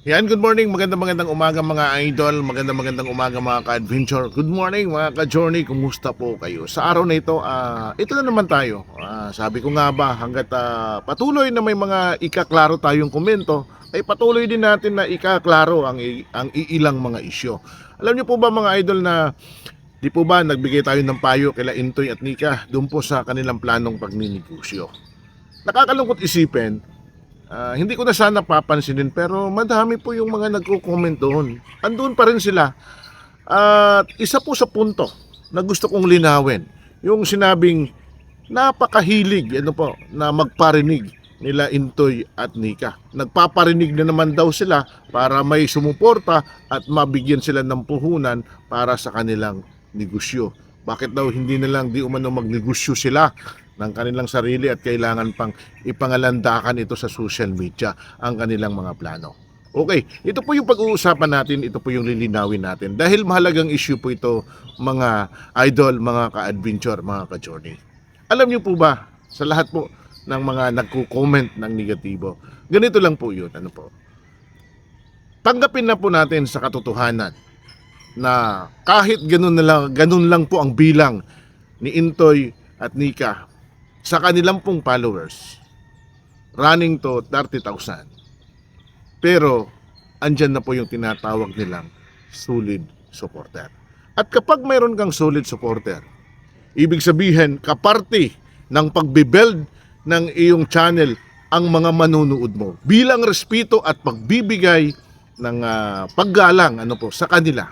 Yan, good morning, magandang umaga mga idol, magandang umaga mga ka-adventure. Good morning mga ka-journey, kumusta po kayo? Sa araw na ito, ito na naman tayo. Sabi ko nga ba, hanggat patuloy na may mga ikaklaro tayong komento, ay patuloy din natin na ikaklaro ang iilang mga isyo. Alam niyo po ba mga idol na di po ba nagbigay tayo ng payo kila Intoy at Nika doon po sa kanilang planong pagninegosyo? Nakakalungkot isipin. Hindi ko na sana papansinin pero madami po yung mga nagko-comment doon. Andun pa rin sila. At isa po sa punto na gusto kong linawin, yung sinabing napakahilig na magparinig nila Intoy at Nika. Nagpaparinig na naman daw sila para may sumuporta at mabigyan sila ng puhunan para sa kanilang negosyo. Bakit daw hindi na lang di umano magnegosyo sila ng kanilang sarili at kailangan pang ipangalandakan ito sa social media ang kanilang mga plano. Okay, ito po yung pag-uusapan natin, ito po yung lilinawin natin dahil mahalagang issue po ito mga idol, mga ka-adventure, mga ka-journey. Alam niyo po ba, sa lahat po ng mga nagko-comment ng negatibo, ganito lang po yun, tanggapin na po natin sa katotohanan na kahit ganun lang po ang bilang ni Intoy at Nika sa kanilang pong followers, running to 30,000. Pero andyan na po yung tinatawag nilang solid supporter. At kapag mayroon kang solid supporter, ibig sabihin kaparte ng pagbibuild ng iyong channel ang mga manunood mo bilang respeto at pagbibigay ng paggalang sa kanila,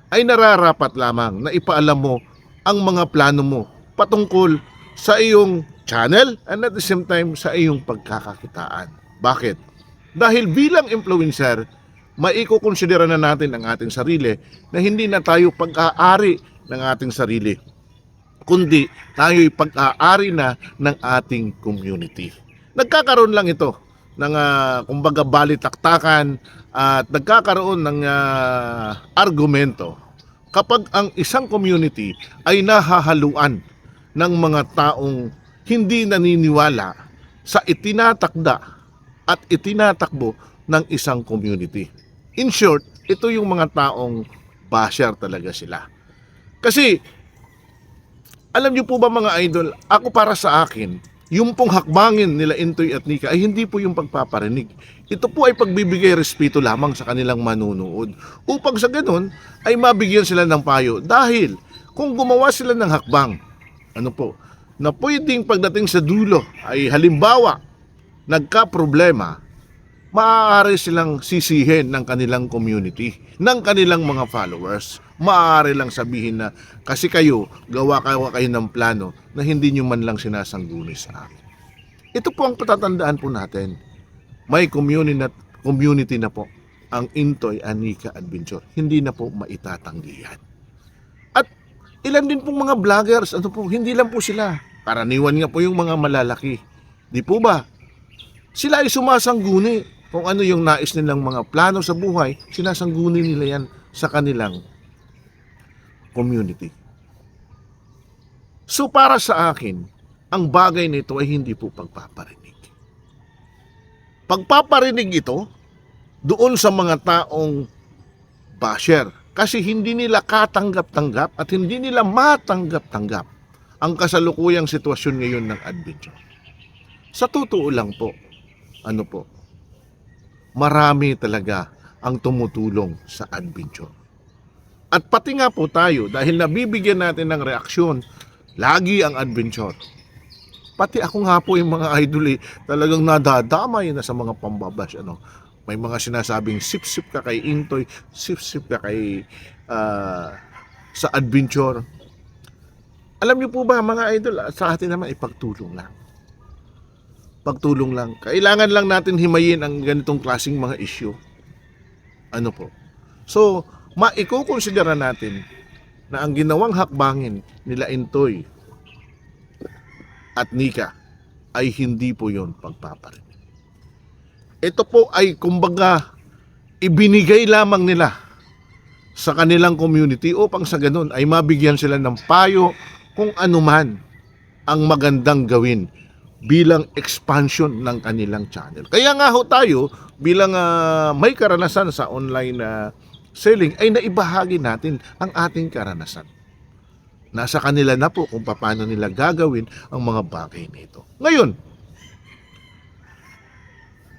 ay nararapat lamang na ipaalam mo ang mga plano mo patungkol sa iyong channel and at the same time sa iyong pagkakakitaan. Bakit? Dahil bilang influencer, maikukonsidera na natin ang ating sarili na hindi na tayo pag-aari ng ating sarili, kundi tayo'y pag-aari na ng ating community. Nagkakaroon lang ito ng kumbaga balitaktakan at nagkakaroon ng argumento kapag ang isang community ay nahahaluan ng mga taong hindi naniniwala sa itinatakda at itinatakbo ng isang community. In short, ito yung mga taong basher talaga sila. Kasi, alam niyo po ba mga idol, ako para sa akin, yung pong hakbangin nila Intoy at Nika ay hindi po yung pagpaparinig. Ito po ay pagbibigay respeto lamang sa kanilang manunood upang sa ganun ay mabigyan sila ng payo. Dahil kung gumawa sila ng hakbang, na pwedeng pagdating sa dulo ay halimbawa nagka-problema, maaari silang sisihin ng kanilang community, ng kanilang mga followers. Maaari lang sabihin na kasi gawa kayo ng plano na hindi nyo man lang sinasangguni sa akin. Ito po ang patatandaan po natin. May community na po ang Intoy and Nika Adventure. Hindi na po maitatanggihan. At ilan din pong mga vloggers, hindi lang po sila. Karaniwan nga po yung mga malalaki. Di po ba? Sila ay sumasangguni kung ano yung nais nilang mga plano sa buhay, sinasangguni nila yan sa kanilang community. So para sa akin, ang bagay nito ay hindi po pagpaparinig. Pagpaparinig ito doon sa mga taong basher kasi hindi nila katanggap-tanggap at hindi nila matanggap-tanggap ang kasalukuyang sitwasyon ngayon ng adventure. Sa totoo lang po, marami talaga ang tumutulong sa adventure. At pati nga po tayo, dahil nabibigyan natin ng reaksyon, lagi ang adventure. Pati ako nga po yung mga idol talagang nadadamay na sa mga pambabash. May mga sinasabing sip-sip ka kay Intoy, sip-sip ka kay sa adventure. Alam niyo po ba mga idol, sa atin naman ipagtulong lang. Pagtulong lang. Kailangan lang natin himayin ang ganitong klaseng mga issue. So, maikukonsidera natin na ang ginawang hakbangin nila Intoy at Nika ay hindi po yon pagpaparinig. Ito po ay kumbaga ibinigay lamang nila sa kanilang community upang sa ganun ay mabigyan sila ng payo kung ano man ang magandang gawin bilang expansion ng kanilang channel. Kaya nga ho tayo bilang may karanasan sa online selling ay naibahagi natin ang ating karanasan. Nasa kanila na po kung paano nila gagawin ang mga bagay nito. Ngayon,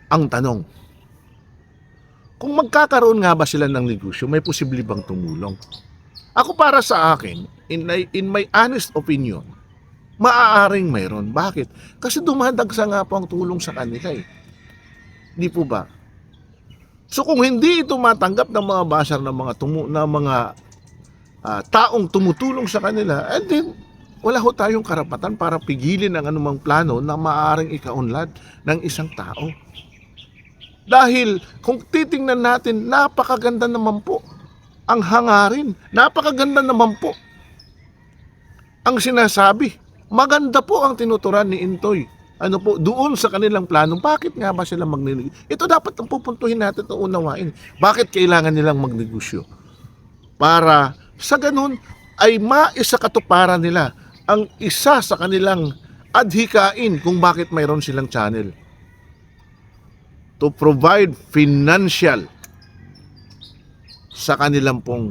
ang tanong, kung magkakaroon nga ba sila ng negosyo, may posible bang tumulong? Ako para sa akin, in my honest opinion, maaaring mayroon. Bakit? Kasi dumadagsa nga po ang tulong sa kanila eh. Di po ba? So kung hindi ito matanggap ng mga basher ng mga taong tumutulong sa kanila, and then wala ho tayong karapatan para pigilin ang anumang plano na maaaring ikaunlad ng isang tao. Dahil kung titingnan natin, napakaganda naman po ang hangarin. Napakaganda naman po ang sinasabi. Maganda po ang tinuturan ni Intoy. Doon sa kanilang plano. Bakit nga ba sila magnegosyo? Ito dapat ang pupuntuhin natin at unawain. Bakit kailangan nilang magnegosyo? Para sa ganun ay maisakatuparan nila ang isa sa kanilang adhikain kung bakit mayroon silang channel. To provide financial sa kanilang pong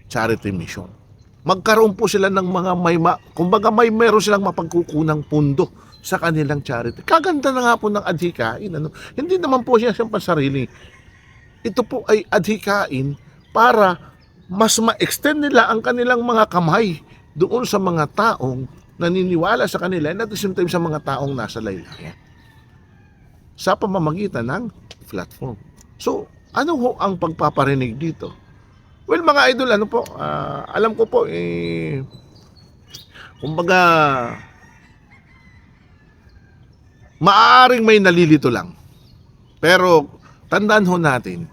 charity mission. Magkaroon po sila ng mga kumbaga meron silang mapagkukunang pundo sa kanilang charity. Kaganda na nga po ng adhikain. Hindi naman po siya siyang pansarili. Ito po ay adhikain para mas ma-extend nila ang kanilang mga kamay doon sa mga taong naniniwala sa kanila and at the same time sa mga taong nasa laylayan sa pamamagitan ng platform. So, ano ho ang pagpaparinig dito? Well, mga idol, alam ko po, kumbaga, maaaring may nalilito lang. Pero, tandaan ho natin,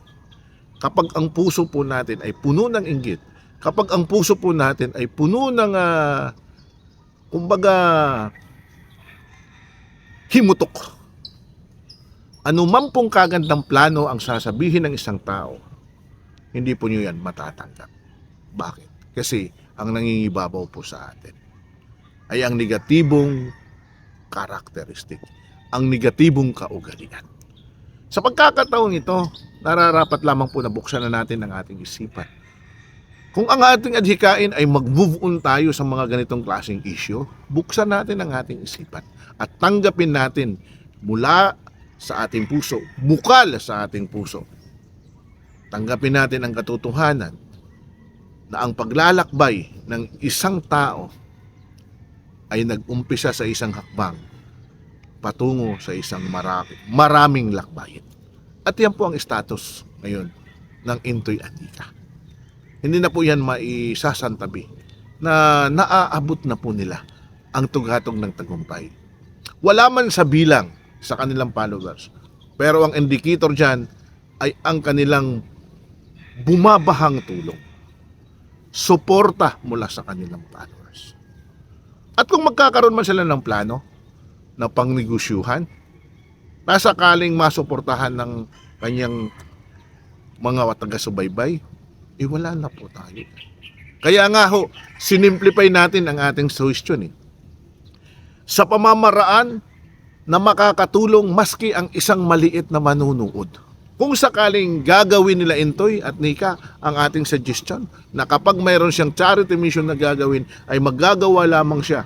kapag ang puso po natin ay puno ng inggit, kapag ang puso po natin ay puno ng, kumbaga, himutok, anuman pong kagandang plano ang sasabihin ng isang tao, hindi po nyo yan matatanggap. Bakit? Kasi ang nangingibabaw po sa atin ay ang negatibong karakteristik, ang negatibong kaugalian. Sa pagkakataong ito, nararapat lamang po na buksan na natin ang ating isipan. Kung ang ating adhikain ay mag-move on tayo sa mga ganitong klaseng issue, buksan natin ang ating isipan at tanggapin natin mula sa ating puso, bukal sa ating puso. Tanggapin natin ang katotohanan na ang paglalakbay ng isang tao ay nag-umpisa sa isang hakbang patungo sa isang maraming lakbayin. At yan po ang status ngayon ng Intoy Anika. Hindi na po yan maisasantabi na naaabot na po nila ang tughatog ng tagumpay. Wala man sa bilang sa kanilang followers, pero ang indicator dyan ay ang kanilang bumabahang tulong, suporta mula sa kanilang followers. At kung magkakaroon man sila ng plano na pangnegosyuhan, nasakaling masuportahan ng kanyang mga taga-subaybay, wala na po tayo. Kaya nga ho, sinimplify natin ang ating suggestion sa pamamaraan na makakatulong maski ang isang maliit na manunood. Kung sakaling gagawin nila Intoy at Nika ang ating suggestion na kapag mayroon siyang charity mission na gagawin ay maggagawa lamang siya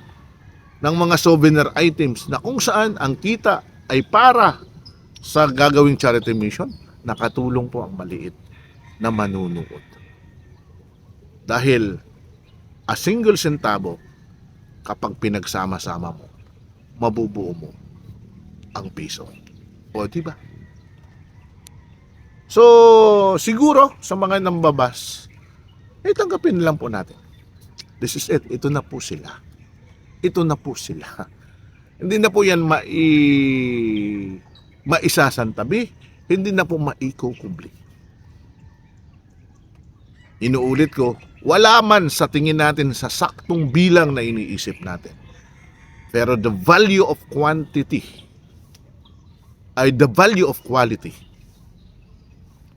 ng mga souvenir items na kung saan ang kita ay para sa gagawing charity mission, nakatulong po ang maliit na manunood. Dahil a single centavo kapag pinagsama-sama mo, mabubuo mo ang piso. O, diba? So, siguro sa mga nambabas, tanggapin lang po natin. This is it. Ito na po sila. Ito na po sila. Hindi na po yan maisasantabi. Hindi na po maikukubli. Inuulit ko, wala man sa tingin natin sa saktong bilang na iniisip natin. Pero the value of quantity ay the value of quality.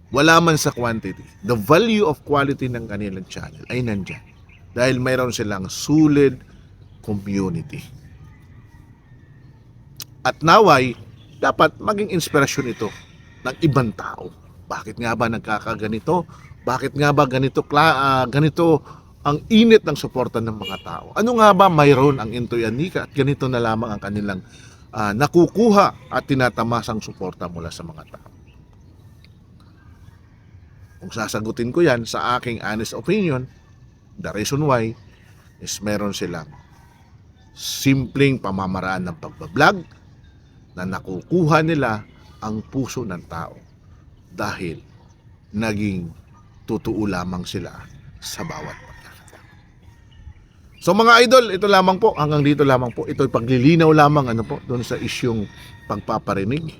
Wala man sa quantity. The value of quality ng kanilang channel ay nandyan. Dahil mayroon silang solid community. At naway, dapat maging inspirasyon ito ng ibang tao. Bakit nga ba nagkakaganito? Bakit nga ba ganito ang init ng suporta ng mga tao? Ano nga ba mayroon ang Intoy Anika at ganito na lamang ang kanilang nakukuha at tinatamasang suporta mula sa mga tao? Kung sasagutin ko yan sa aking honest opinion, the reason why is meron silang simpleng pamamaraan ng pagbablog na nakukuha nila ang puso ng tao dahil naging totoo lamang sila sa bawat pagkakataon. So mga idol, ito lamang po, hanggang dito lamang po. Ito'y paglilinaw lamang doon sa isyong pagpaparinig.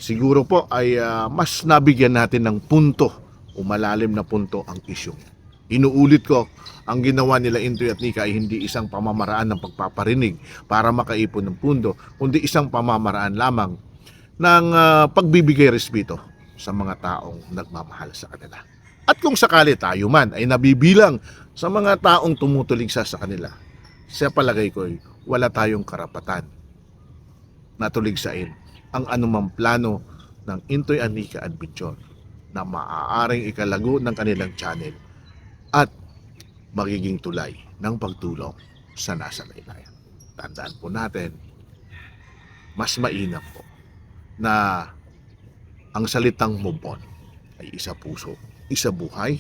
Siguro po ay mas nabigyan natin ng punto o malalim na punto ang isyong. Inuulit ko, ang ginawa nila Intoy at Nika ay hindi isang pamamaraan ng pagpaparinig para makaipon ng pundo, kundi isang pamamaraan lamang ng pagbibigay respeto sa mga taong nagmamahal sa kanila. At kung sakali tayo man ay nabibilang sa mga taong tumutuligsa sa kanila, sa palagay ko ay wala tayong karapatan na tuligsain ang anumang plano ng Intoy Anika Adventure na maaaring ikalago ng kanilang channel at magiging tulay ng pagtulong sa nasa laylayan. Tandaan po natin, mas mainam po na ang salitang move on ay isa puso, isa buhay,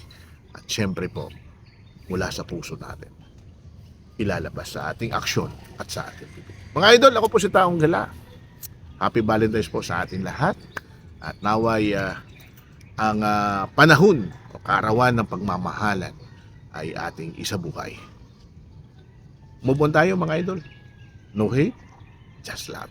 at syempre po, mula sa puso natin, ilalabas sa ating aksyon at sa ating bibig. Mga idol, ako po si Taong Gala. Happy Valentine's po sa ating lahat. At naway ang panahon o kaarawan ng pagmamahalan ay ating isabuhay. Move on tayo mga idol. No hate, just love.